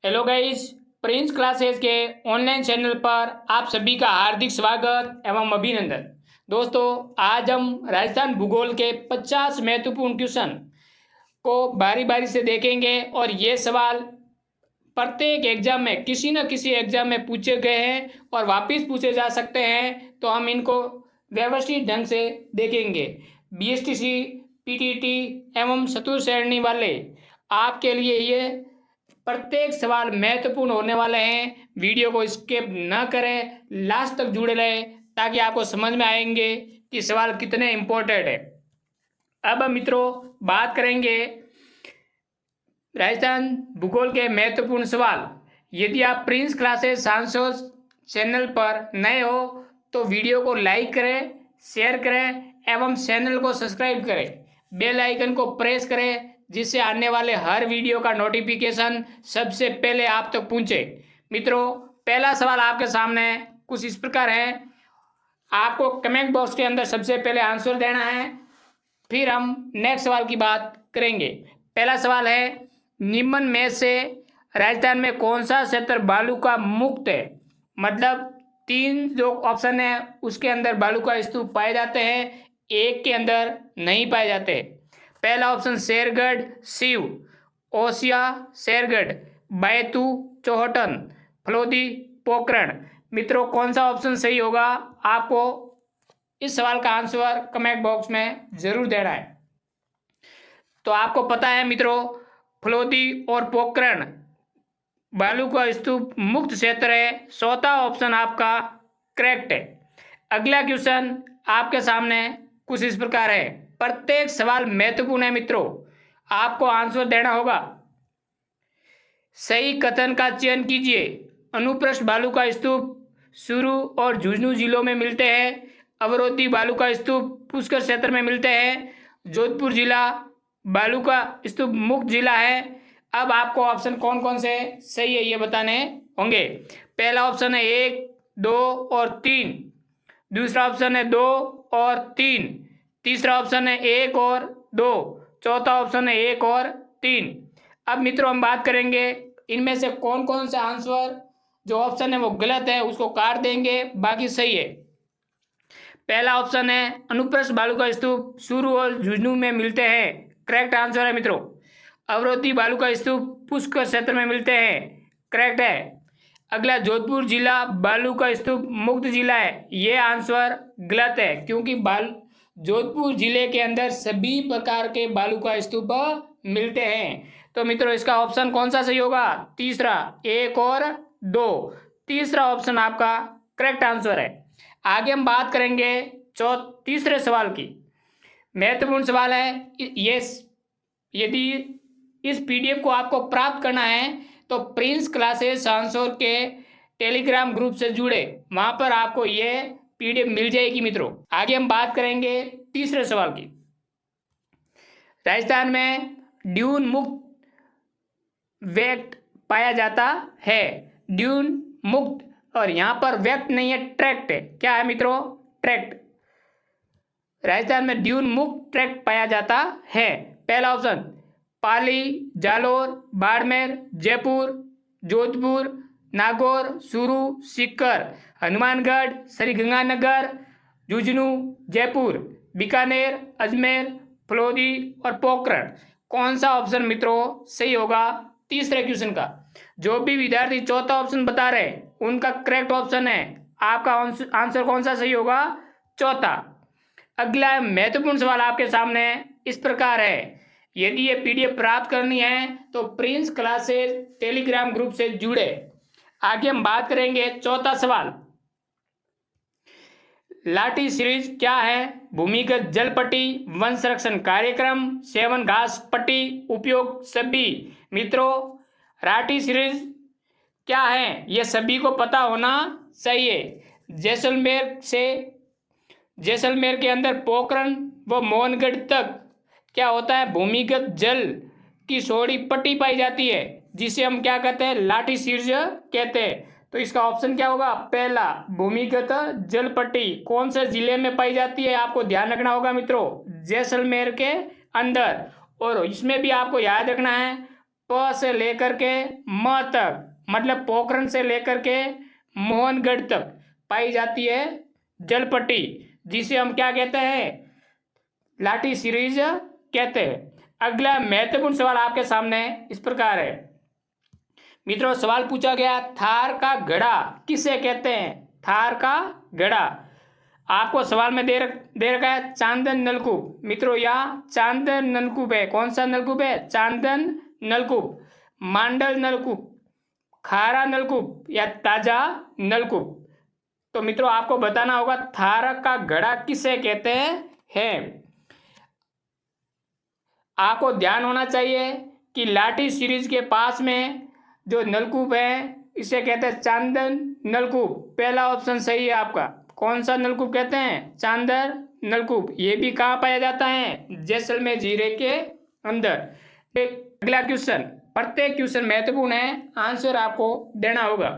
Hello guys, Prince classes के online channel पर आप सभी का हार्दिक स्वागत एवं अभिनंदन। दोस्तों, आज हम राजस्थान भूगोल के 50 महत्वपूर्ण क्वेश्चन को बारी बारी से देखेंगे और ये सवाल प्रत्येक एग्जाम में किसी न किसी एग्जाम में पूछे गए हैं और वापस पूछे जा सकते हैं, तो हम इनको व्यवस्थित ढंग से देखेंगे। बीएसटीसी, पीटीटी एवं चतुर्थ श्रेणी वाले आपके लिए ये प्रत्येक सवाल महत्वपूर्ण होने वाले हैं। वीडियो को स्किप न करें, लास्ट तक जुड़े रहें ताकि आपको समझ में आएंगे कि सवाल कितने इम्पोर्टेंट है। अब हम मित्रों बात करेंगे राजस्थान भूगोल के महत्वपूर्ण सवाल। यदि आप प्रिंस क्लासेस सांसोर चैनल पर नए हो तो वीडियो को लाइक करें, शेयर करें एवं चैनल को सब्सक्राइब करें। बेल आइकन को प्रेस करें जिससे आने वाले हर वीडियो का नोटिफिकेशन सबसे पहले आप तक पहुंचे। मित्रों, पहला सवाल आपके सामने कुछ इस प्रकार है। आपको कमेंट बॉक्स के अंदर सबसे पहले आंसर देना है, फिर हम नेक्स्ट सवाल की बात करेंगे। पहला सवाल है, निम्न में से राजस्थान में कौन सा क्षेत्र बालू का मुक्त है? मतलब तीन जो ऑप्शन है उसके अंदर बालू का स्तूप पाए जाते हैं, एक के अंदर नहीं पाए जाते। पहला ऑप्शन शेरगढ़, शिव, ओसिया, शेरगढ़, बैतू, चौहटन, फलोदी, पोखरण। मित्रों, कौन सा ऑप्शन सही होगा? आपको इस सवाल का आंसर कमेंट बॉक्स में जरूर देना है। तो आपको पता है मित्रों, फलोदी और पोखरण बालू का स्तूप मुक्त क्षेत्र है। चौथा ऑप्शन आपका करेक्ट है। अगला क्वेश्चन आपके सामने कुछ इस प्रकार है। प्रत्येक सवाल महत्वपूर्ण है मित्रों, आपको आंसर देना होगा। सही कथन का चयन कीजिए। अनुप्रस्थ बालू का स्तूप चूरू और झुंझुनू जिलों में मिलते हैं। अवरोधी बालू का स्तूप पुष्कर क्षेत्र में मिलते हैं। जोधपुर जिला बालू का स्तूप मुक्त जिला है। अब आपको ऑप्शन कौन कौन से सही है ये बताने होंगे। पहला ऑप्शन है 1, 2 और 3। दूसरा ऑप्शन है 2 और 3। तीसरा ऑप्शन है 1 और 2। चौथा ऑप्शन है 1 और 3। अब मित्रों हम बात करेंगे इनमें से कौन कौन सा आंसर जो ऑप्शन है वो गलत है उसको काट देंगे, बाकी सही है। पहला ऑप्शन है अनुप्रस्थ बालू का स्तूप चूरू और झुंझुनू में मिलते हैं, करेक्ट आंसर है मित्रों। अवरोधी बालू का स्तूप पुष्कर क्षेत्र में मिलते हैं, करेक्ट है। अगला जोधपुर जिला बालू का स्तूप मुक्त जिला है, ये आंसर गलत है क्योंकि जोधपुर जिले के अंदर सभी प्रकार के बालू का स्तूप मिलते हैं। तो मित्रों इसका ऑप्शन कौन सा सही होगा? तीसरा, 1 और 2। तीसरा ऑप्शन आपका करेक्ट आंसर है। आगे हम बात करेंगे तीसरे सवाल की। महत्वपूर्ण सवाल है ये। यदि इस पीडीएफ को आपको प्राप्त करना है तो प्रिंस क्लासेस सांसोर के टेलीग्राम ग्रुप से जुड़े, वहां पर आपको ये पीडीएफ मिल जाएगी मित्रों। आगे हम बात करेंगे तीसरे सवाल की। राजस्थान में ड्यून मुक्त व्यक्त पाया जाता है। ड्यून मुक्त, और यहां पर व्यक्त नहीं है, ट्रैक्ट है। क्या है मित्रों? ट्रैक्ट। राजस्थान में ड्यून मुक्त ट्रैक्ट पाया जाता है। पहला ऑप्शन पाली, जालोर, बाड़मेर, जयपुर, जोधपुर, नागौर, चूरू, सीकर, हनुमानगढ़, श्रीगंगानगर, झुंझुनू, जयपुर, बीकानेर, अजमेर, फलोदी और पोखरण। कौन सा ऑप्शन मित्रों सही होगा तीसरे क्वेश्चन का? जो भी विद्यार्थी चौथा ऑप्शन बता रहे हैं उनका करेक्ट ऑप्शन है। आपका आंसर कौन सा सही होगा? चौथा। अगला महत्वपूर्ण सवाल आपके सामने इस प्रकार है। यदि ये पीडीएफ प्राप्त करनी है तो प्रिंस क्लासेस टेलीग्राम ग्रुप से जुड़े। आगे हम बात करेंगे चौथा सवाल। लाठी सीरीज क्या है? भूमिगत जल पट्टी, वन संरक्षण कार्यक्रम, सेवन घास पट्टी, उपयोग सभी। मित्रों, लाठी सीरीज क्या है ये सभी को पता होना चाहिए। जैसलमेर के अंदर पोखरण व मोहनगढ़ तक क्या होता है? भूमिगत जल की चौड़ी पट्टी पाई जाती है जिसे हम क्या कहते हैं? लाठी सीरीज कहते हैं। तो इसका ऑप्शन क्या होगा? पहला, भूमिगत जल पट्टी। कौन से जिले में पाई जाती है आपको ध्यान रखना होगा मित्रों? जैसलमेर के अंदर। और इसमें भी आपको याद रखना है प से लेकर के म तक, मतलब पोखरण से लेकर के मोहनगढ़ तक पाई जाती है जलपट्टी, जिसे हम क्या कहते हैं, लाठी सीरीज कहते हैं। अगला महत्वपूर्ण सवाल आपके सामने इस प्रकार है। मित्रों, सवाल पूछा गया, थार का घड़ा किसे कहते हैं? थार का घड़ा आपको सवाल में दे रखा है चांदन नलकूप। मित्रों, यहाँ चांदन नलकूप है। कौन सा नलकूप है? चांदन नलकूप, मांडल नलकूप, खारा नलकूप या ताजा नलकूप। तो मित्रों, आपको बताना होगा थार का घड़ा किसे कहते हैं। आपको ध्यान होना चाहिए कि लाठी सीरीज के पास में जो नलकूप है इसे कहते हैं चांदन नलकूप। पहला ऑप्शन सही है आपका। कौन सा नलकूप कहते हैं? चांदन नलकूप। ये भी कहाँ पाया जाता है? जैसलमेर जिले के अंदर। अगला क्वेश्चन, प्रत्येक क्वेश्चन महत्वपूर्ण है, आंसर आपको देना होगा।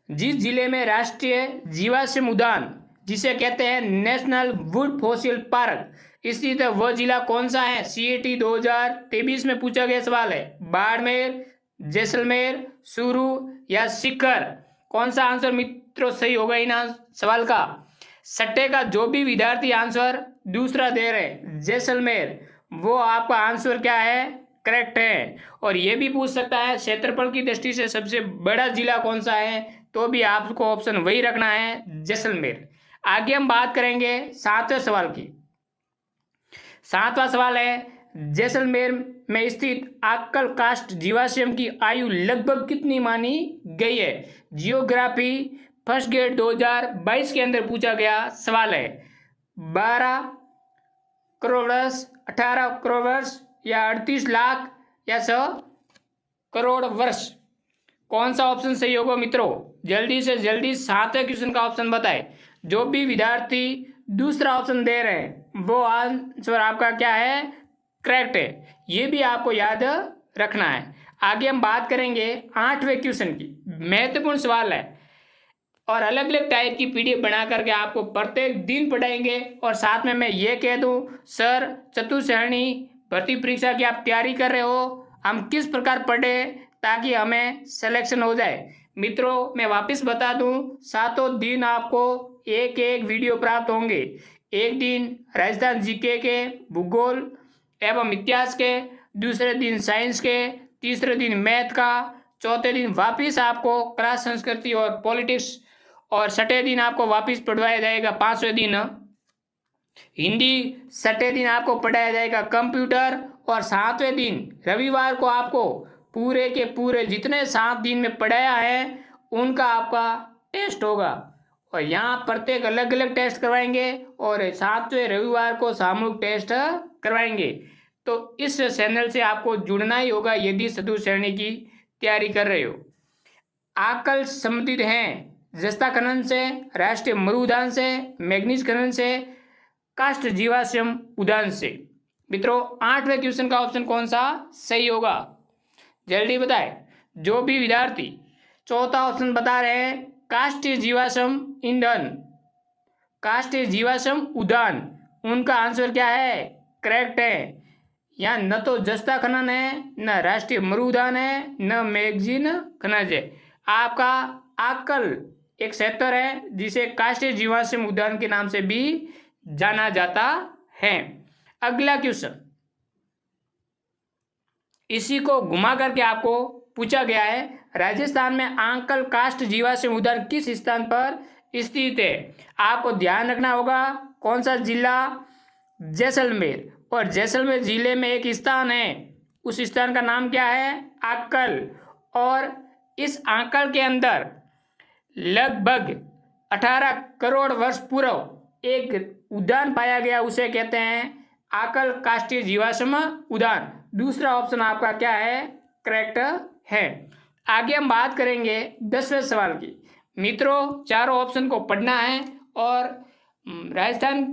जिस जिले में राष्ट्रीय जीवाश्म उद्यान, जिसे कहते हैं नेशनल वुड फॉसिल पार्क, स्थित है, वह जिला कौन सा है? CAT 2023 में पूछा गया सवाल है। बाड़मेर, जैसलमेर, चूरू या सीकर? कौन सा आंसर मित्रों सही होगा इन सवाल का? सट्टे का जो भी विद्यार्थी आंसर दूसरा दे रहे जैसलमेर, वो आपका आंसर क्या है? करेक्ट है। और ये भी पूछ सकता है क्षेत्रफल की दृष्टि से सबसे बड़ा जिला कौन सा है, तो भी आपको ऑप्शन वही रखना है, जैसलमेर। आगे हम बात करेंगे 7वें सवाल की। 7वां सवाल है, जैसलमेर में स्थित आक्कल कास्ट जीवाश्म की आयु लगभग कितनी मानी गई है? जियोग्राफी फर्स्ट ग्रेड 2022 के अंदर पूछा गया सवाल है। 12 करोड़ वर्ष, 18 करोड़ वर्ष या 38 लाख या 100 करोड़ वर्ष? कौन सा ऑप्शन सही होगा मित्रों? जल्दी से जल्दी 7वें क्वेश्चन का ऑप्शन बताएं। जो भी विद्यार्थी दूसरा ऑप्शन दे रहे हैं वो आंसर आपका क्या है? करेक्ट है। ये भी आपको याद रखना है। आगे हम बात करेंगे 8वें क्वेश्चन की। महत्वपूर्ण सवाल है और अलग अलग टाइप की PDF बना करके आपको प्रत्येक दिन पढ़ाएंगे। और साथ में मैं ये कह दूं, सर चतुर्थ श्रेणी भर्ती परीक्षा की आप तैयारी कर रहे हो, हम किस प्रकार पढ़े ताकि हमें सिलेक्शन हो जाए। मित्रों, मैं वापस बता दूं, 7 दिन आपको एक एक वीडियो प्राप्त होंगे। एक दिन राजस्थान GK के, भूगोल एवं इतिहास के, दूसरे दिन साइंस के, तीसरे दिन मैथ का, चौथे दिन वापस आपको क्लास संस्कृति और पॉलिटिक्स, और छठे दिन आपको वापस पढ़वाया जाएगा 5वें दिन हिंदी, छठे दिन आपको पढ़ाया जाएगा कंप्यूटर, और 7वें दिन रविवार को आपको पूरे के पूरे जितने 7 दिन में पढ़ाया है उनका आपका टेस्ट होगा। और यहाँ प्रत्येक अलग अलग टेस्ट करवाएंगे और 7वें रविवार को सामूहिक टेस्ट करवाएंगे। तो इस चैनल से आपको जुड़ना ही होगा यदि चतुर्थ श्रेणी की तैयारी कर रहे हो। आकल संबंधित हैं जस्ता खनन से, राष्ट्रीय मरु उद्यान से, मैग्नीज खनन से, कास्ट जीवाश्म उद्यान से। मित्रों, 8वें क्वेश्चन का ऑप्शन कौन सा सही होगा? जल्दी बताएं। जो भी विद्यार्थी चौथा ऑप्शन बता रहे हैं काष्ठीय जीवाश्म ईंधन, काष्ठीय जीवाश्म उद्यान, उनका आंसर क्या है? करेक्ट है। यहाँ न तो जस्ता खनन है, न राष्ट्रीय मरु उद्यान है, न मैगजीन खनिज है। आपका आकल एक क्षेत्र है जिसे काष्ठीय जीवाश्म उद्यान के नाम से भी जाना जाता है। अगला क्वेश्चन इसी को घुमा करके आपको पूछा गया है, राजस्थान में आंकल कास्ट जीवाश्म उद्यान किस स्थान पर स्थित है? आपको ध्यान रखना होगा कौन सा जिला? जैसलमेर। और जैसलमेर जिले में एक स्थान है, उस स्थान का नाम क्या है? आंकल। और इस आंकल के अंदर लगभग 18 करोड़ वर्ष पूर्व एक उद्यान पाया गया, उसे कहते हैं आंकल काष्ठीय जीवाश्म उद्यान। दूसरा ऑप्शन आपका क्या है? करेक्ट है। आगे हम बात करेंगे 10वें सवाल की। मित्रों, चारों ऑप्शन को पढ़ना है और राजस्थान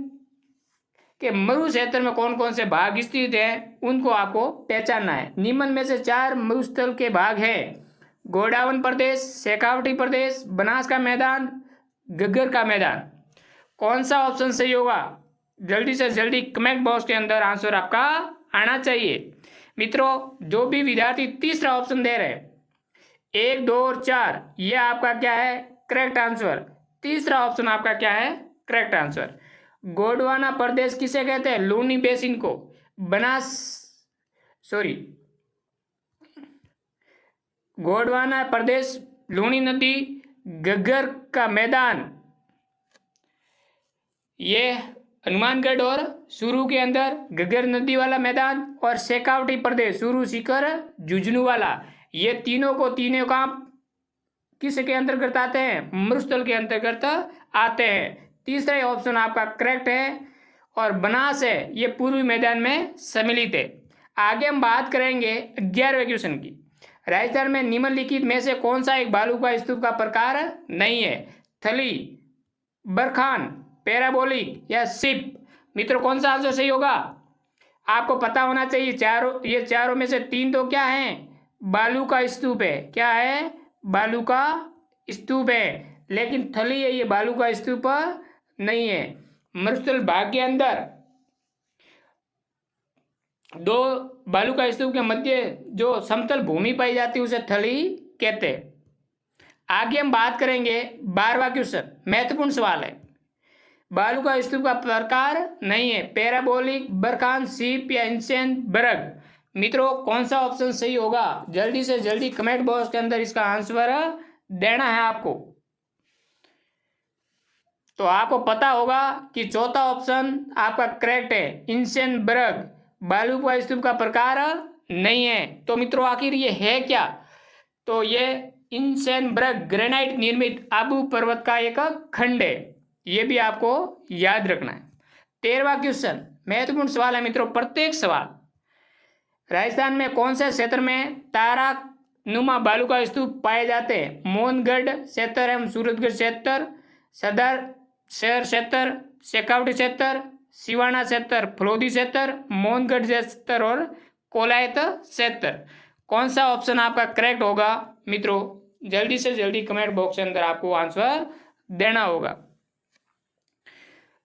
के मरु क्षेत्र में कौन कौन से भाग स्थित हैं उनको आपको पहचानना है। निम्न में से 4 मरुस्थल के भाग हैं: गोंडावन प्रदेश, शेखावटी प्रदेश, बनास का मैदान, घग्गर का मैदान। कौन सा ऑप्शन सही होगा? जल्दी से जल्दी कमेंट बॉक्स के अंदर आंसर आपका आना चाहिए। मित्रों, जो भी विद्यार्थी तीसरा ऑप्शन दे रहे हैं 1, 2 और 4, ये आपका क्या है करेक्ट आंसर। तीसरा ऑप्शन आपका क्या है करेक्ट आंसर। गोंडवाना प्रदेश किसे कहते हैं? लूनी बेसिन को। गोंडवाना प्रदेश, लूनी नदी, घग्गर का मैदान, ये हनुमानगढ़ और चूरू के अंदर घग्गर नदी वाला मैदान, और शेखावटी प्रदेश चूरू सीकर झुंझुनू वाला, ये तीनों का किसके अंतर्गत आते हैं? मरुस्थल के अंतर्गत आते हैं। तीसरा ही ऑप्शन आपका करेक्ट है। और बनास है, ये पूर्वी मैदान में सम्मिलित है। आगे हम बात करेंगे 11वें क्वेश्चन की। राजस्थान में निम्नलिखित में से कौन सा एक बालू का स्तूप का प्रकार नहीं है? थली, बरखान, पैराबोलिक या सिप। मित्रों, कौन सा आंसर सही होगा? आपको पता होना चाहिए। ये चारों में से 3 तो क्या है? बालू का स्तूप है। क्या है? बालू का स्तूप है। लेकिन थली है, ये बालू का स्तूप नहीं है। मरुस्थल भाग के अंदर 2 बालू का स्तूप के मध्य जो समतल भूमि पाई जाती है उसे थली कहते हैं। आगे हम बात करेंगे 12वां क्वेश्चन, महत्वपूर्ण सवाल है। बालू का स्तूप का प्रकार नहीं है? पैराबोलिक, बरखान, सीप या इंसेन बर्ग। मित्रों, कौन सा ऑप्शन सही होगा? जल्दी से जल्दी कमेंट बॉक्स के अंदर इसका आंसर देना है आपको। तो आपको पता होगा कि चौथा ऑप्शन आपका करेक्ट है, इंसेन बर्ग। बालू का स्तूप का प्रकार नहीं है। तो मित्रों, आखिर ये है क्या? तो ये इंसेन बर्ग ग्रेनाइट निर्मित आबू पर्वत का एक खंड है। ये भी आपको याद रखना है। 13वां क्वेश्चन, महत्वपूर्ण सवाल है मित्रों, प्रत्येक सवाल। राजस्थान में कौन से क्षेत्र में तारा नुमा बालू का स्तूप पाए जाते हैं? मोहनगढ़ क्षेत्र एवं सूरतगढ़ क्षेत्र, सदर शहर क्षेत्र, शेखावटी क्षेत्र, सिवाना क्षेत्र, फलोदी क्षेत्र, मोहनगढ़ क्षेत्र और कोलायत क्षेत्र। कौन सा ऑप्शन आपका करेक्ट होगा? मित्रों, जल्दी से जल्दी कमेंट बॉक्स के अंदर आपको आंसर देना होगा।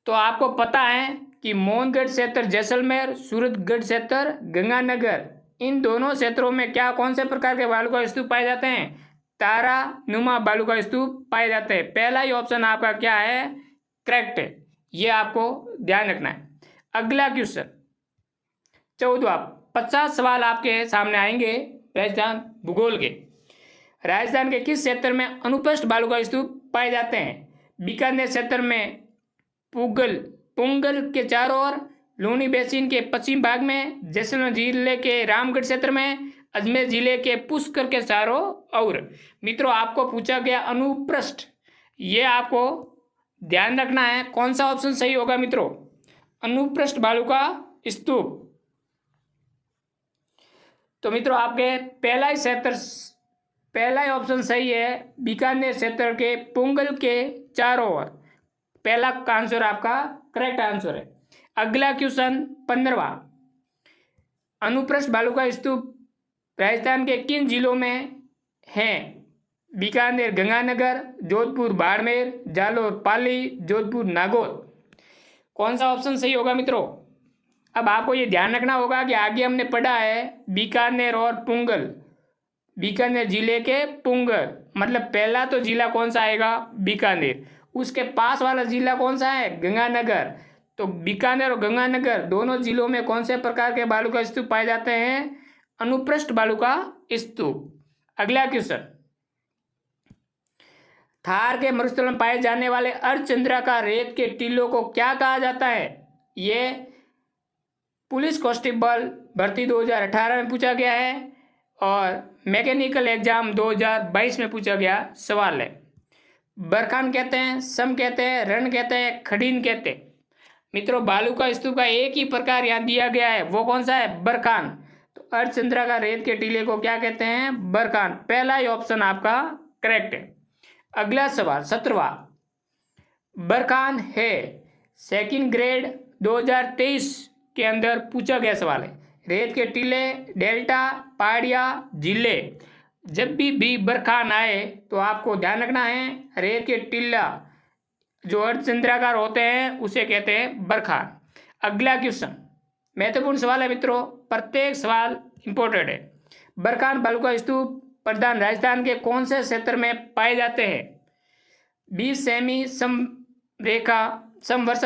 तो आपको पता है कि मोहनगढ़ क्षेत्र जैसलमेर, सूरतगढ़ क्षेत्र गंगानगर, इन दोनों क्षेत्रों में क्या कौन से प्रकार के बालू का स्तूप पाए जाते हैं? तारा नुमा बालू का स्तूप पाए जाते हैं। पहला ही ऑप्शन आपका क्या है करेक्ट है। ये आपको ध्यान रखना है। अगला क्वेश्चन 14वां, 50 सवाल आपके सामने आएंगे राजस्थान भूगोल के। राजस्थान के किस क्षेत्र में अनुप्रस्थ बालू का स्तूप पाए जाते हैं? बीकानेर क्षेत्र में पुंगल के चारों ओर, लूनी बेसिन के पश्चिम भाग में, जैसलमेर जिले के रामगढ़ क्षेत्र में, अजमेर जिले के पुष्कर के चारों ओर। मित्रों, आपको पूछा गया अनुप्रस्थ, ये आपको ध्यान रखना है। कौन सा ऑप्शन सही होगा मित्रों? अनुप्रस्थ बालू का स्तूप। तो मित्रों, आपके पहला ही ऑप्शन सही है, बीकानेर क्षेत्र के पुंगल के चारों ओर। पहला आंसर आपका करेक्ट आंसर है। अगला क्वेश्चन 15वां, अनुप्रस्थ बालू का स्तूप राजस्थान के किन जिलों में हैं? बीकानेर गंगानगर, जोधपुर बाड़मेर, जालोर पाली, जोधपुर नागौर। कौन सा ऑप्शन सही होगा मित्रों? अब आपको ये ध्यान रखना होगा कि आगे हमने पढ़ा है बीकानेर और पुंगल। बीकानेर जिले के पुंगल, मतलब पहला तो जिला कौन सा आएगा? बीकानेर। उसके पास वाला जिला कौन सा है? गंगानगर। तो बीकानेर और गंगानगर दोनों जिलों में कौन से प्रकार के बालू का स्तूप पाए जाते हैं? अनुप्रस्थ बालू का स्तूप। अगला क्वेश्चन, थार के मरुस्थल में पाए जाने वाले अर्धचंद्राकार रेत के टीलों को क्या कहा जाता है? ये पुलिस कांस्टेबल भर्ती 2018 में पूछा गया है और मैकेनिकल एग्जाम 2022 में पूछा गया सवाल है। बरखान कहते हैं, सम कहते हैं, रण कहते हैं, खडीन कहते हैं। मित्रों, बालू का स्तूप का एक ही प्रकार यहाँ दिया गया है, वो कौन सा है? बरखान। तो अर्धचंद्राकार रेत के टीले को क्या कहते हैं? बरखान। पहला ही ऑप्शन आपका करेक्ट है। अगला सवाल 17वां, बरखान है सेकंड ग्रेड 2023 के अंदर पूछा गया सवाल है। रेत के टीले, डेल्टा, पहाड़ियाँ, जिले, जब भी बरखान आए तो आपको ध्यान रखना है रेत के टीला जो अर्धचंद्राकार होते हैं उसे कहते हैं बरखान। अगला क्वेश्चन महत्वपूर्ण सवाल है मित्रों, प्रत्येक सवाल इंपॉर्टेंट है। बरकान बालू का स्तूप प्रधान राजस्थान के कौन से क्षेत्र में पाए जाते हैं? 20 सेमी समवर्षा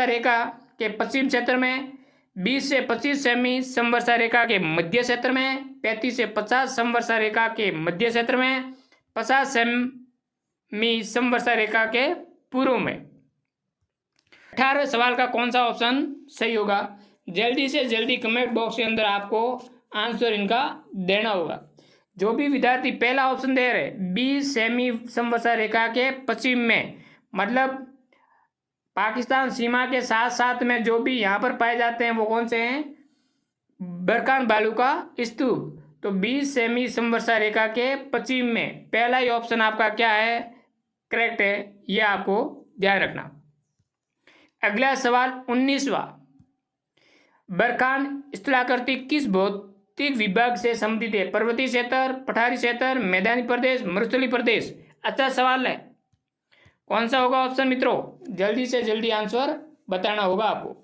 रेखा के पश्चिम क्षेत्र में, 20 से 25 सेमी समवर्षा रेखा के मध्य क्षेत्र में, 35 से 50 समवर्षा रेखा के मध्य क्षेत्र में, 50 सेमी समवर्षा रेखा के पूर्व में। 18वें सवाल का कौन सा ऑप्शन सही होगा? जल्दी से जल्दी कमेंट बॉक्स के अंदर आपको आंसर इनका देना होगा। जो भी विद्यार्थी पहला ऑप्शन दे रहे 20 सेमी समवर्षा रेखा के पश्चिम में, मतलब पाकिस्तान सीमा के साथ साथ में जो भी यहाँ पर पाए जाते हैं वो कौन से हैं? बरकान बालू का स्तूप। तो 20 सेमी समवर्षा रेखा के पश्चिम में पहला ही ऑप्शन आपका क्या है? करेक्ट है, ये आपको ध्यान रखना। अगला सवाल 19वां, बरकान स्थलाकृति किस भौतिक विभाग से संबंधित है? पर्वतीय क्षेत्र, पठारी क्षेत्र, मैदानी प्रदेश, मरुस्थलीय प्रदेश। अच्छा सवाल है, कौन सा होगा ऑप्शन मित्रों? जल्दी से जल्दी आंसर बताना होगा आपको।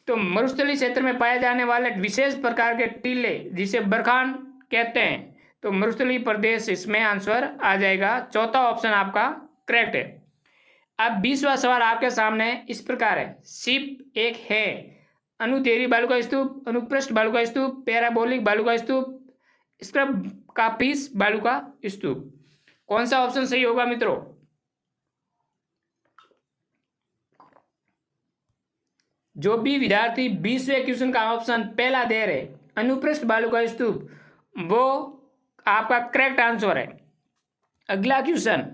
तो मरुस्थलीय क्षेत्र में पाए जाने वाले विशेष प्रकार के टीले जिसे बरखान कहते हैं, तो मरुस्थलीय प्रदेश इसमें आंसर आ जाएगा। चौथा ऑप्शन आपका करेक्ट है। अब 20वां सवाल आपके सामने इस प्रकार है, सिप एक है अनुदैर्घ्य बालू का स्तूप, अनुप्रस्थ बालू का स्तूप, पैराबोलिक बालू का स्तूप, स्क्रब कापीस बालू का स्तूप। कौन सा ऑप्शन सही होगा मित्रों? जो भी विद्यार्थी 20वें क्वेश्चन का ऑप्शन पहला दे रहे अनुप्रस्थ बालू का स्तूप, वो आपका करेक्ट आंसर है। अगला क्वेश्चन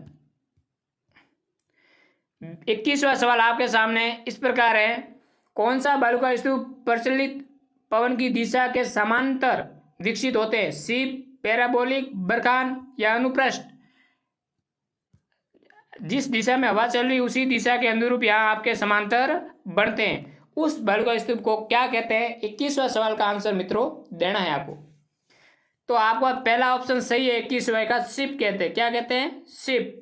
21वां सवाल आपके सामने इस प्रकार है, कौन सा बालू का स्तूप प्रचलित पवन की दिशा के समांतर विकसित होते हैं? सिप, पैराबोलिक, बरखान या अनुप्रस्थ? जिस दिशा में हवा चल रही उसी दिशा के अनुरूप यहाँ आपके समांतर बनते हैं, उस बालू का स्तूप को क्या कहते हैं? 21वां सवाल का आंसर मित्रों देना है आपको। तो आपका पहला ऑप्शन सही है, 21वां का सिप कहते हैं। क्या कहते हैं? सिप।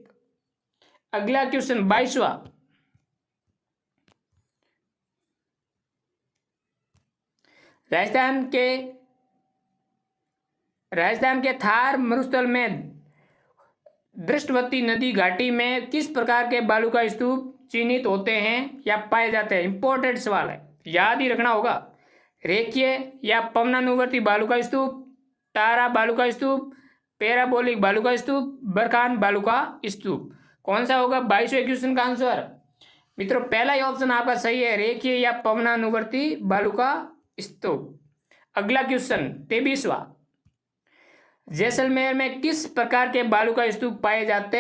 अगला क्वेश्चन 22वां, राजस्थान के थार मरुस्थल में दृष्टवती नदी घाटी में किस प्रकार के बालू का स्तूप चिन्हित होते हैं या पाए जाते हैं? इंपॉर्टेंट सवाल है, याद ही रखना होगा। रेखीय या पवनानुवर्ती बालू का स्तूप, तारा बालू का स्तूप, पैराबोलिक बालू का स्तूप, बरखान बालू का स्तूप। कौन सा होगा 22वें क्वेश्चन का आंसर? मित्रों पहला ही ऑप्शन आपका सही है, रेखीय या पवनानुवर्ती बालू का स्तूप। अगला क्वेश्चन 23वां, जैसलमेर में किस प्रकार के बालू का स्तूप पाए जाते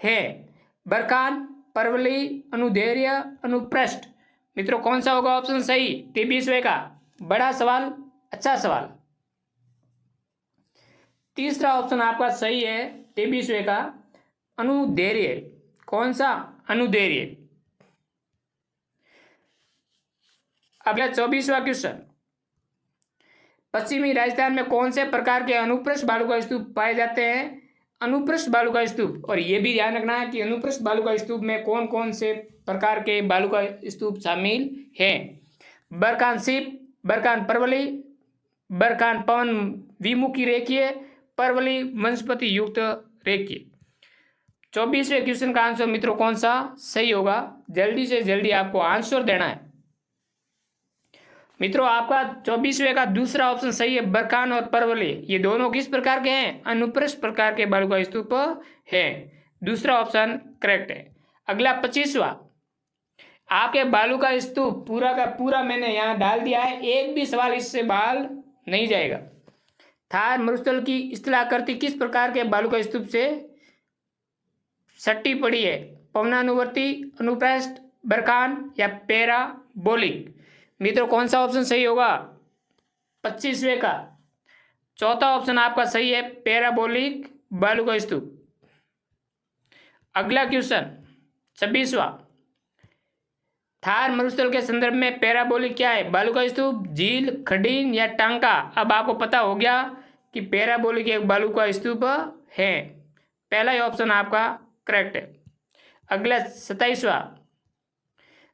हैं? बरखान, परवली, अनुदैर्घ्य, अनुप्रस्थ। मित्रों कौन सा होगा ऑप्शन सही 23वें का? बड़ा सवाल, अच्छा सवाल। तीसरा ऑप्शन आपका सही है 23वें का, अनुदैर्घ्य। कौन सा? अनुदैर्घ्य। अगला 24वां क्वेश्चन, पश्चिमी राजस्थान में कौन से प्रकार के अनुप्रस्थ बालू का स्तूप पाए जाते हैं? अनुप्रस्थ बालू का स्तूप। और यह भी ध्यान रखना है कि अनुप्रस्थ बालू का स्तूप में कौन कौन से प्रकार के बालू का स्तूप शामिल हैं? बरखान सिप, बरखान परवली, बरखान पवन विमुखी रेखीय, परवली वनस्पति युक्त रेखीय। 24वें क्वेश्चन का आंसर मित्रों कौन सा सही होगा? जल्दी से जल्दी आपको आंसर देना है। मित्रों आपका 24वें का दूसरा ऑप्शन सही है, बरखान और परवली। ये दोनों किस प्रकार के हैं? अनुप्रस्थ प्रकार के बालू का स्तूप है। दूसरा ऑप्शन करेक्ट है। अगला 25वां, आपके बालू का स्तूप पूरा का पूरा मैंने यहाँ डाल दिया है, एक भी सवाल इससे बाहर नहीं जाएगा। थार मरुस्थल की स्थलाकृति किस प्रकार के बालू का स्तूप से सट्टी पड़ी है? पवनानुवर्ती, अनुप्रस्थ, बरखान या पैराबोलिक? मित्रों कौन सा ऑप्शन सही होगा 25वें का? चौथा ऑप्शन आपका सही है, पैराबोलिक बालू का स्तूप। अगला क्वेश्चन 26वां, थार मरुस्थल के संदर्भ में पैराबोलिक क्या है? बालू का स्तूप, झील, खडीन या टांका? अब आपको पता हो गया कि पैराबोलिक एक बालू का स्तूप है। पहला ही ऑप्शन आपका करेक्ट है। अगला 27वां,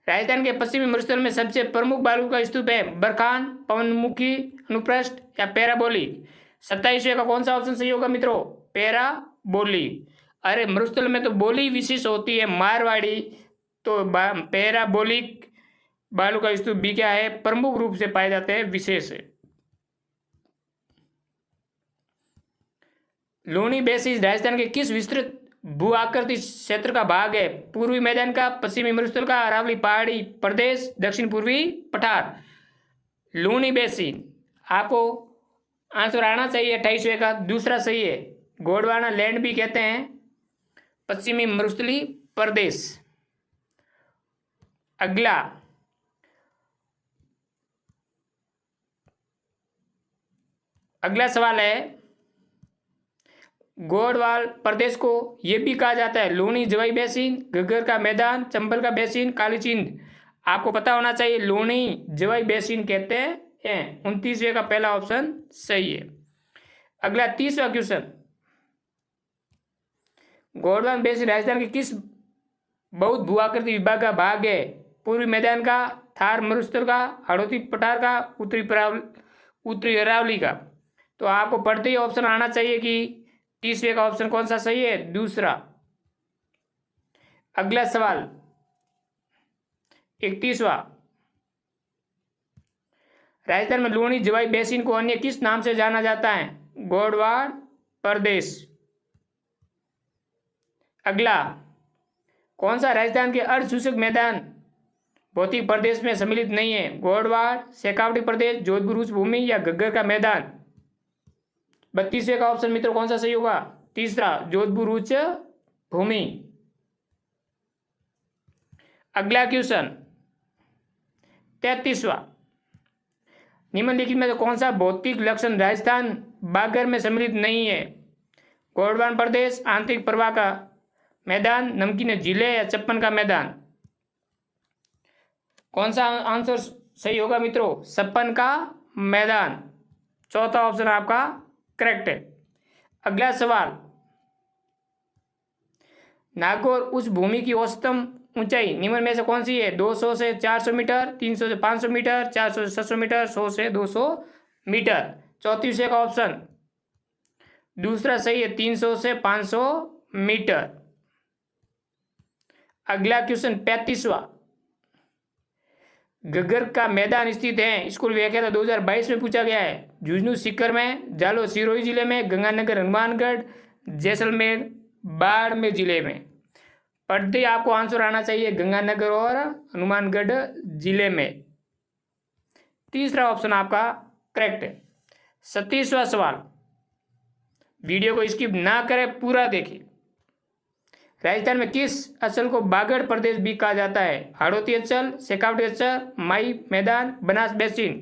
राजस्थान के पश्चिमी मरुस्थल में सबसे प्रमुख बालू का स्तूप है बरखान, पवनमुखी, अनुप्रस्थ या पैराबोलिक। 27वें का कौन सा ऑप्शन सही होगा मित्रों? पैराबोलिक। अरे मरुस्थल में तो बोली विशेष होती है मारवाड़ी, तो पैराबोलिक बालू का स्तूप भी क्या है? प्रमुख रूप से पाए जाते हैं, विशेष है। लूणी बेसिन राजस्थान के किस विस्तृत भू आकृति क्षेत्र का भाग है? पूर्वी मैदान का, पश्चिमी मरुस्थल का, अरावली पहाड़ी प्रदेश, दक्षिण पूर्वी पठार। लूणी बेसिन आपको आंसर आना चाहिए 28वें का। दूसरा सही है, गोंडवाना लैंड भी कहते हैं पश्चिमी मरुस्थली प्रदेश। अगला सवाल है, गोंडवाल प्रदेश को यह भी कहा जाता है लूणी जवाई बेसिन, घग्गर का मैदान, चंबल का बेसिन, कालीचिंद। आपको पता होना चाहिए लूणी जवाई बेसिन कहते हैं। 29वें का पहला ऑप्शन सही है। अगला 30वां क्वेश्चन, गोंडवान बेसिन राजस्थान के किस बहुत भूआकृति विभाग का भाग है? पूर्वी मैदान का, थार मरुस्थल का, हाड़ौती पठार का, उत्तरी अरावली का। तो आपको पढ़ते ही ऑप्शन आना चाहिए कि 30वें का ऑप्शन कौन सा सही है? दूसरा। अगला सवाल 31वां, राजस्थान में लूणी जवाई बेसिन को अन्य किस नाम से जाना जाता है? गोंडवाड़ प्रदेश। अगला, कौन सा राजस्थान के अर्धशुष्क मैदान भौतिक प्रदेश में सम्मिलित नहीं है? गोंडवाड़, शेखावटी प्रदेश, जोधपुर उच्च भूमि या घग्गर का मैदान। 32वें का ऑप्शन मित्रों कौन सा सही होगा? तीसरा, जोधपुर उच्च भूमि। अगला क्वेश्चन 33वां, निम्नलिखित में से कौन सा भौतिक लक्षण राजस्थान बागड़ में सम्मिलित नहीं है? गोंडवान प्रदेश, आंतरिक प्रवाह का मैदान, नमकीन झीलें या चप्पन का मैदान। कौन सा आंसर सही होगा मित्रों? छप्पन का मैदान। चौथा ऑप्शन आपका करेक्ट है। अगला सवाल, नागौर उच्च भूमि की औसतम ऊंचाई निम्न में से कौन सी है? 200 से 400 मीटर, 300 से 500 मीटर, 400 से 700 मीटर, 100 से 200 मीटर। 34वें का ऑप्शन दूसरा सही है, 300 से 500 मीटर। अगला क्वेश्चन 35वां, घग्गर का मैदान स्थित है, स्कूल व्याख्या 2022 में पूछा गया है। झुंझुनू सीकर में, जालोर सिरोही जिले में, गंगानगर हनुमानगढ़, जैसलमेर बाड़मेर जिले में। पढ़ते ही आपको आंसर आना चाहिए गंगानगर और हनुमानगढ़ जिले में। तीसरा ऑप्शन आपका करेक्ट है। 37वां सवाल, वीडियो को स्किप ना करें, पूरा देखिए। राजस्थान में किस अंचल को बागड़ प्रदेश भी कहा जाता है? हाड़ौती अंचल, शेखावटी अंचल, माई मैदान, बनास बेसिन।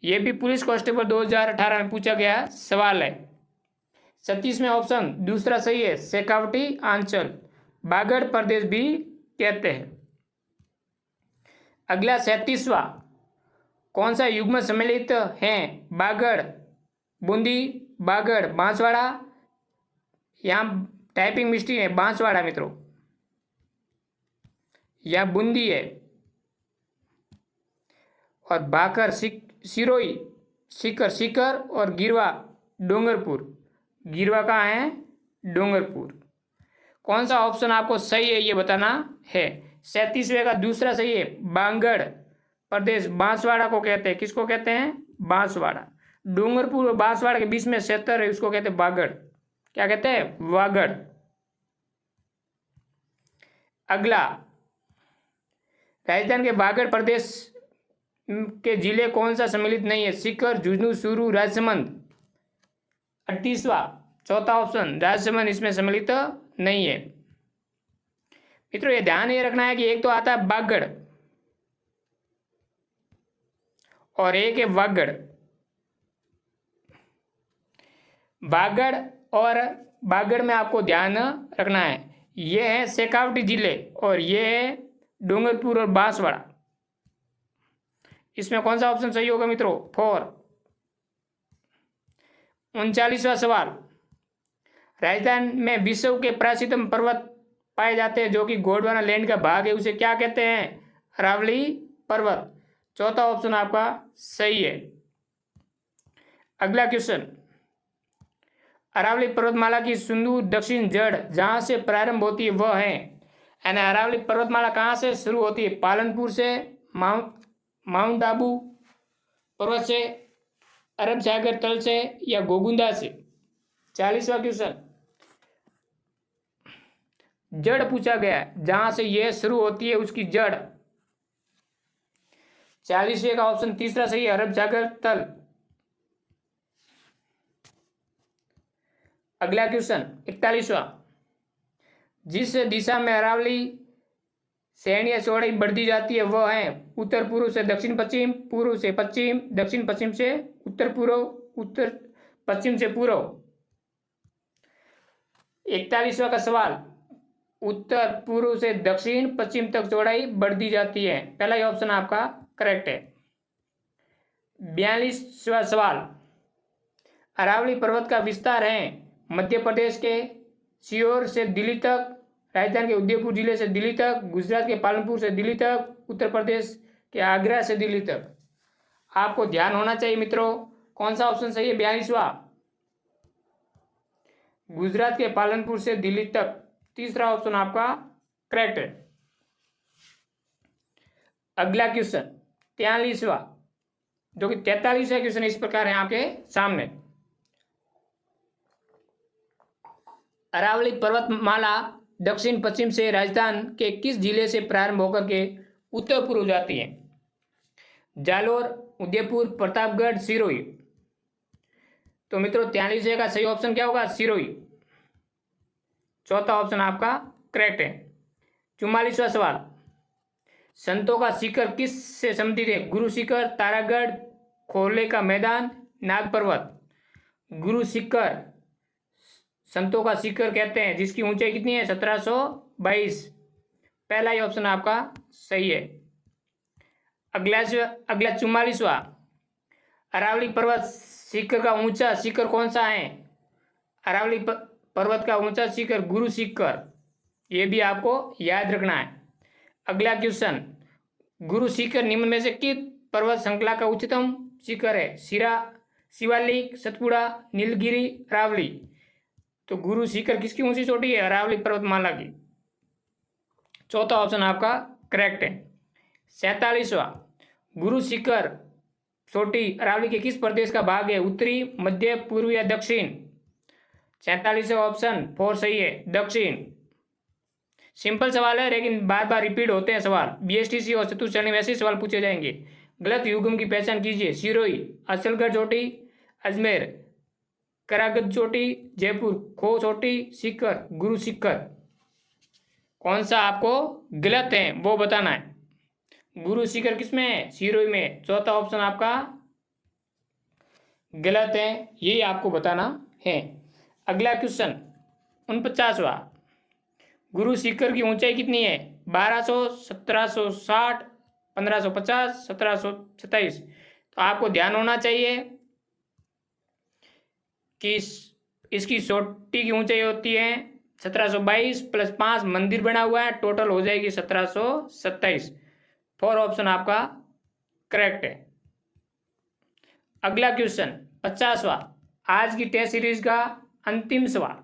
यह भी पुलिस कांस्टेबल 2018 में पूछा गया सवाल है। 37वें ऑप्शन दूसरा सही है, शेखावटी अंचल बागड़ प्रदेश भी कहते हैं। अगला 37वां, कौन सा युग्म सम्मिलित है? बागड़, बूंदी, बागड़, बांसवाड़ा। यहाँ टाइपिंग मिस्टेक है, बांसवाड़ा मित्रों, या बूंदी है। और बाकर सिरोही, सीकर और गिरवा डूंगरपुर। गिरवा कहाँ है? डूंगरपुर। कौन सा ऑप्शन आपको सही है ये बताना है। 37वें का दूसरा सही है, बांगड़ प्रदेश बांसवाड़ा को कहते हैं। किसको कहते हैं? बांसवाड़ा। डूंगरपुर और बांसवाड़ा के बीच में क्षेत्र है, उसको कहते हैं बागड़। क्या कहते हैं? वागड़। अगला, राजस्थान के बागड़ प्रदेश के जिले कौन सा सम्मिलित नहीं है? सीकर, झुंझुनू, चूरू, राजसमंद। 38वां, चौथा ऑप्शन राजसमंद इसमें सम्मिलित नहीं है। मित्रों ये ध्यान ये रखना है कि एक तो आता है बागड़ और एक है वागड़। बागड़ और बागड़ में आपको ध्यान रखना है, ये है शेखावटी जिले और ये है डूंगरपुर और बांसवाड़ा। इसमें कौन सा ऑप्शन सही होगा मित्रों? 4। 39वां सवाल, राजस्थान में विश्व के प्राचीनतम पर्वत पाए जाते हैं, जो कि गोंडवाना लैंड का भाग है, उसे क्या कहते हैं? अरावली पर्वत। चौथा ऑप्शन आपका सही है। अगला क्वेश्चन, अरावली पर्वतमाला की सुदूर दक्षिण जड़ जहां से प्रारंभ होती है वह है, यानी अरावली पर्वतमाला कहाँ से शुरू होती है? पालनपुर से, माउंट आबू पर्वत से, अरब सागर तल से, या गोगुंदा से? 40वां क्वेश्चन, जड़ पूछा गया है, जहां से यह शुरू होती है उसकी जड़। 40वें का ऑप्शन तीसरा सही है, अरब सागर तल। अगला क्वेश्चन 41वां, जिस दिशा में अरावली श्रेणी या चौड़ाई बढ़ती जाती है वह है उत्तर पूर्व से दक्षिण पश्चिम, पूर्व से पश्चिम, दक्षिण पश्चिम से उत्तर पूर्व, उत्तर पश्चिम से पूर्व। 41वां का सवाल, उत्तर पूर्व से दक्षिण पश्चिम तक चौड़ाई बढ़ती जाती है, पहला ही ऑप्शन आपका करेक्ट है। 42वां सवाल, अरावली पर्वत का विस्तार है मध्य प्रदेश के सीहोर से दिल्ली तक, राजस्थान के उदयपुर जिले से दिल्ली तक, गुजरात के पालनपुर से दिल्ली तक, उत्तर प्रदेश के आगरा से दिल्ली तक। आपको ध्यान होना चाहिए मित्रों, कौन सा ऑप्शन सही है? 42वां, गुजरात के पालनपुर से दिल्ली तक, तीसरा ऑप्शन आपका करेक्ट है। अगला क्वेश्चन 43वां, जो कि 43वां क्वेश्चन इस प्रकार है आपके सामने, अरावली पर्वतमाला दक्षिण पश्चिम से राजस्थान के किस जिले से प्रारंभ होकर के उत्तर पूर्व जाती है? जालोर, उदयपुर, प्रतापगढ़, सिरोही। तो मित्रों 43 का सही ऑप्शन क्या होगा? सिरोही। चौथा ऑप्शन आपका करेक्ट है। 44वां सवाल, संतों का शिखर किस से संबंधित है? गुरु शिखर, तारागढ़, खोले का मैदान, नाग पर्वत। गुरु शिखर संतों का शिखर कहते हैं, जिसकी ऊंचाई कितनी है? 1722। पहला ही ऑप्शन आपका सही है। अगला 44वां, अरावली पर्वत शिखर का ऊंचा शिखर कौन सा है? अरावली पर्वत का ऊंचा शिखर गुरु शिखर, ये भी आपको याद रखना है। अगला क्वेश्चन, गुरु शिखर निम्न में से किस पर्वत श्रृंखला का उच्चतम शिखर है? शिवालिक, सतपुड़ा, नीलगिरी, अरावली। तो गुरु शिखर किसकी ऊंची चोटी है? अरावली पर्वतमाला की। चौथा ऑप्शन आपका करेक्ट है। 47वां, गुरु शिखर चोटी अरावली के किस प्रदेश का भाग है? उत्तरी, मध्य, पूर्व या दक्षिण? 47वां ऑप्शन 4 सही है, दक्षिण। सिंपल सवाल है लेकिन बार बार रिपीट होते हैं सवाल, बीएसटीसी और चतुश्रेणी में ऐसे सवाल पूछे जाएंगे। गलत युग्म की पहचान कीजिए। सिरोही, असलगढ़ चोटी, अजमेर, करागत चोटी, जयपुर, खो चोटी, शिखर, गुरु शिखर। कौन सा आपको गलत है वो बताना है। गुरु शिखर किसमें है? सिरोही में। चौथा ऑप्शन आपका गलत है, यही आपको बताना है। अगला क्वेश्चन 49वां, गुरु शिखर की ऊंचाई कितनी है? 1200, 1760, 1550, 1727। तो आपको ध्यान होना चाहिए कि इसकी चोटी की ऊंचाई होती है 1722 प्लस 5 मंदिर बना हुआ है, टोटल हो जाएगी 1727। 4 ऑप्शन आपका करेक्ट है। अगला क्वेश्चन 50वां, आज की टेस्ट सीरीज का अंतिम सवाल,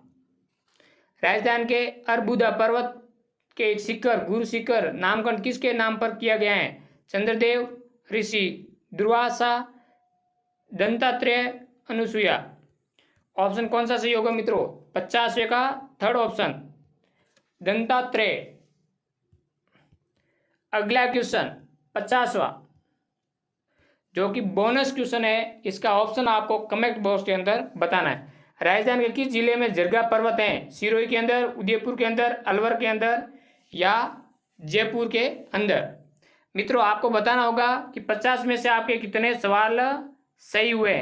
राजस्थान के अरबुदा पर्वत के शिखर गुरु शिखर नामकरण किसके नाम पर किया गया है? चंद्रदेव, ऋषि, दुर्वासा, दत्तात्रेय, अनुसुईया। ऑप्शन कौन सा सही होगा मित्रों? 50वें का थर्ड ऑप्शन दत्तात्रेय। अगला क्वेश्चन 50वां, जो कि बोनस क्वेश्चन है, इसका ऑप्शन आपको कमेंट बॉक्स के अंदर बताना है। राजस्थान के किस जिले में जरगा पर्वत हैं? सिरोही के अंदर, उदयपुर के अंदर, अलवर के अंदर या जयपुर के अंदर? मित्रों आपको बताना होगा कि 50 में से आपके कितने सवाल सही हुए,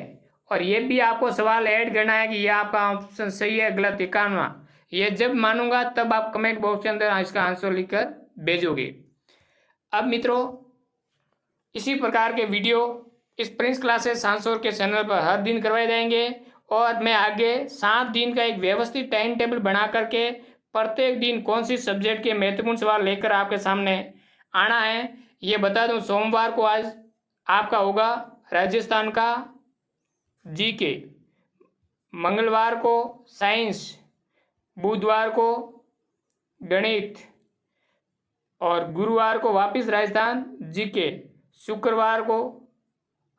और ये भी आपको सवाल ऐड करना है कि यह आपका ऑप्शन सही है गलत 51वां। ये जब मानूंगा तब आप कमेंट बॉक्स के अंदर इसका आंसर लिखकर भेजोगे। अब मित्रों इसी प्रकार के वीडियो इस प्रिंस क्लासेस सांसोर के चैनल पर हर दिन करवाए जाएंगे, और मैं आगे 7 दिन का एक व्यवस्थित टाइम टेबल बना करके प्रत्येक दिन कौन सी सब्जेक्ट के महत्वपूर्ण सवाल लेकर आपके सामने आना है ये बता दूं। सोमवार को आज आपका होगा राजस्थान का जीके, मंगलवार को साइंस, बुधवार को गणित और गुरुवार को वापस राजस्थान जीके, शुक्रवार को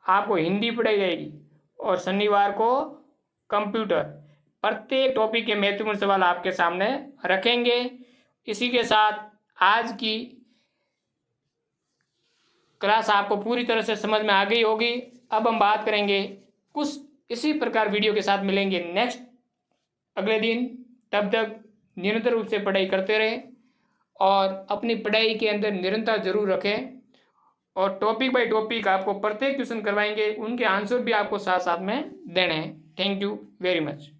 आपको हिंदी पढ़ाई जाएगी और शनिवार को कंप्यूटर। प्रत्येक टॉपिक के महत्वपूर्ण सवाल आपके सामने रखेंगे। इसी के साथ आज की क्लास आपको पूरी तरह से समझ में आ गई होगी। अब हम बात करेंगे कुछ इसी प्रकार वीडियो के साथ मिलेंगे नेक्स्ट अगले दिन। तब तक निरंतर रूप से पढ़ाई करते रहें और अपनी पढ़ाई के अंदर निरंतर जरूर रखें और टॉपिक बाय टॉपिक आपको प्रत्येक ट्यूशन करवाएंगे, उनके आंसर भी आपको साथ साथ में देने हैं। Thank you very much.